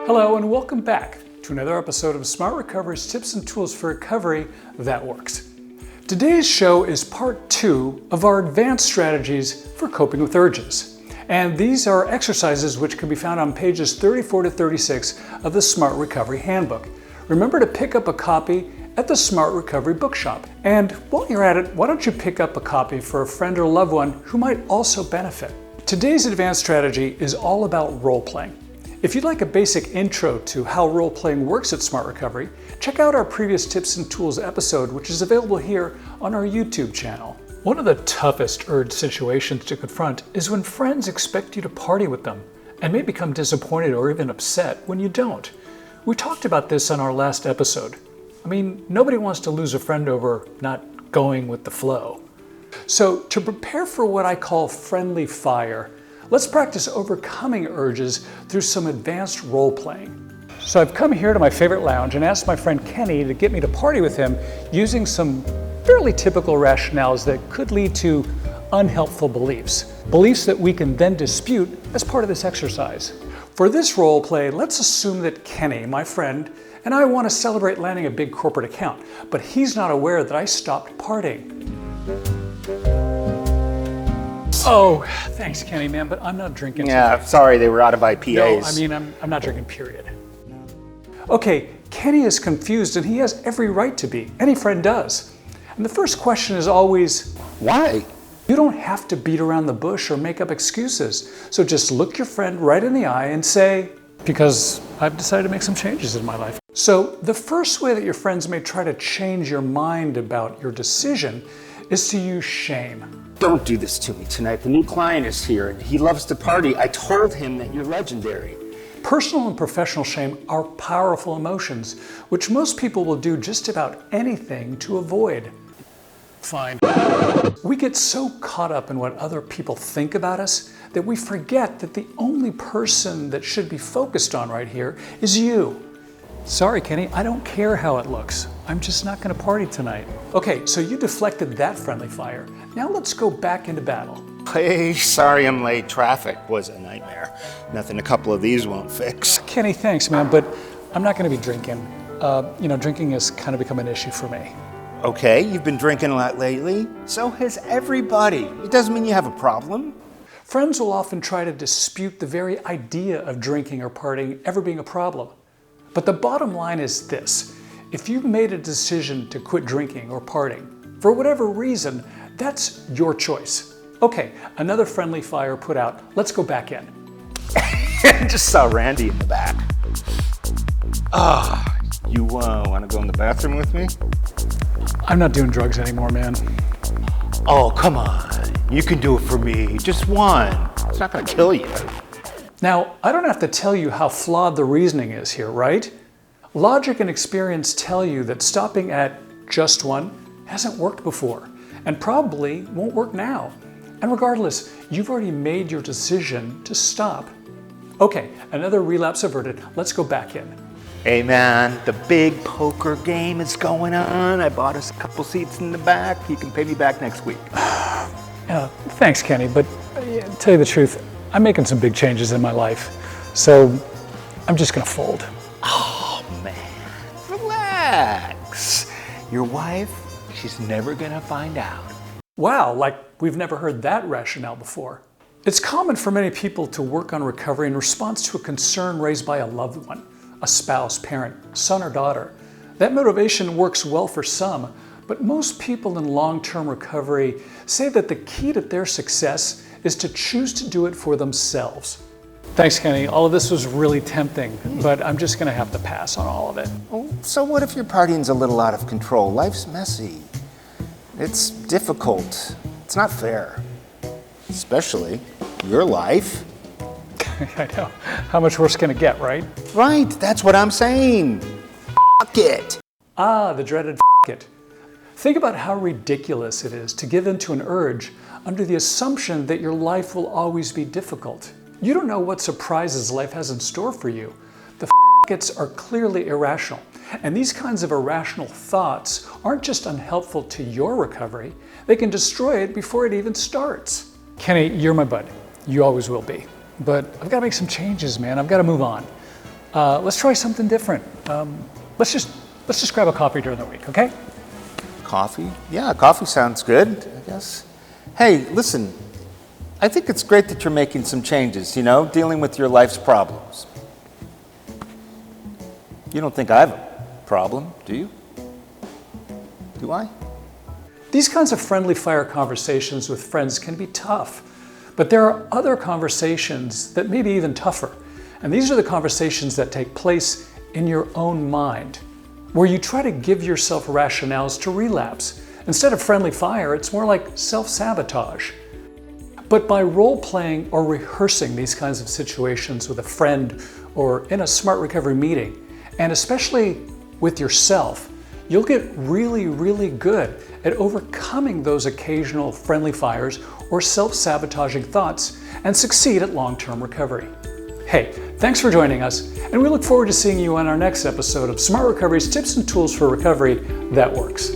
Hello and welcome back to another episode of Smart Recovery's tips and tools for recovery that works. Today's show is part 2 of our advanced strategies for coping with urges. And these are exercises which can be found on pages 34 to 36 of the Smart Recovery Handbook. Remember to pick up a copy at the Smart Recovery Bookshop. And while you're at it, why don't you pick up a copy for a friend or loved one who might also benefit? Today's advanced strategy is all about role-playing. If you'd like a basic intro to how role-playing works at Smart Recovery, check out our previous tips and tools episode, which is available here on our YouTube channel. One of the toughest urge situations to confront is when friends expect you to party with them and may become disappointed or even upset when you don't. We talked about this on our last episode. I mean, nobody wants to lose a friend over not going with the flow. So to prepare for what I call friendly fire, let's practice overcoming urges through some advanced role-playing. So I've come here to my favorite lounge and asked my friend Kenny to get me to party with him using some fairly typical rationales that could lead to unhelpful beliefs. Beliefs that we can then dispute as part of this exercise. For this role play, let's assume that Kenny, my friend, and I want to celebrate landing a big corporate account, but he's not aware that I stopped partying. Oh, thanks, Kenny, man, but I'm not drinking Yeah, today. sorry, they were out of IPAs. No, I mean, I'm not drinking, period. Okay, Kenny is confused and he has every right to be. Any friend does. And the first question is always, Why? you don't have to beat around the bush or make up excuses. So just look your friend right in the eye and say, because I've decided to make some changes in my life. So the first way that your friends may try to change your mind about your decision is to use shame. Don't do this to me tonight. The new client is here and he loves to party. I told him that you're legendary. Personal and professional shame are powerful emotions, which most people will do just about anything to avoid. Fine. We get so caught up in what other people think about us that we forget that the only person that should be focused on right here is you. Sorry, Kenny, I don't care how it looks. I'm just not gonna party tonight. Okay, so you deflected that friendly fire. Now let's go back into battle. Hey, sorry I'm late. Traffic was a nightmare. Nothing a couple of these won't fix. Kenny, thanks, man, but I'm not gonna be drinking. Drinking has kind of become an issue for me. Okay, you've been drinking a lot lately. So has everybody. It doesn't mean you have a problem. Friends will often try to dispute the very idea of drinking or partying ever being a problem. But the bottom line is this: if you've made a decision to quit drinking or partying, for whatever reason, that's your choice. Okay, another friendly fire put out. Let's go back in. I just saw Randy in the back. You want to go in the bathroom with me? I'm not doing drugs anymore, man. Oh, come on. You can do it for me. Just one. It's not going to kill you. Now, I don't have to tell you how flawed the reasoning is here, right? Logic and experience tell you that stopping at just one hasn't worked before, and probably won't work now. And regardless, you've already made your decision to stop. Okay, another relapse averted. Let's go back in. Hey man, the big poker game is going on. I bought us a couple seats in the back. You can pay me back next week. Thanks, Kenny, but to tell you the truth, I'm making some big changes in my life, so I'm just gonna fold. Oh man, relax. Your wife, she's never gonna find out. Wow, like we've never heard that rationale before. It's common for many people to work on recovery in response to a concern raised by a loved one, a spouse, parent, son or daughter. That motivation works well for some, but most people in long-term recovery say that the key to their success is to choose to do it for themselves. Thanks, Kenny. All of this was really tempting, but I'm just gonna have to pass on all of it. Oh, so what if your partying's a little out of control? Life's messy. It's difficult. It's not fair. Especially your life. I know. How much worse can it get, right? Right, that's what I'm saying. Fuck it. The dreaded it. Think about how ridiculous it is to give in to an urge under the assumption that your life will always be difficult. You don't know what surprises life has in store for you. The it's are clearly irrational. And these kinds of irrational thoughts aren't just unhelpful to your recovery, they can destroy it before it even starts. Kenny, you're my bud. You always will be. But I've got to make some changes, man. I've got to move on. let's try something different. Let's just grab a coffee during the week, okay? Coffee? Yeah, coffee sounds good, I guess. Hey, listen, I think it's great that you're making some changes, dealing with your life's problems. You don't think I have a problem, do you? Do I? These kinds of friendly fire conversations with friends can be tough, but there are other conversations that may be even tougher. And these are the conversations that take place in your own mind, where you try to give yourself rationales to relapse. Instead of friendly fire, it's more like self-sabotage. But by role-playing or rehearsing these kinds of situations with a friend or in a Smart Recovery meeting, and especially with yourself, you'll get really, really good at overcoming those occasional friendly fires or self-sabotaging thoughts and succeed at long-term recovery. Hey, thanks for joining us, and we look forward to seeing you on our next episode of Smart Recovery's Tips and Tools for Recovery That Works.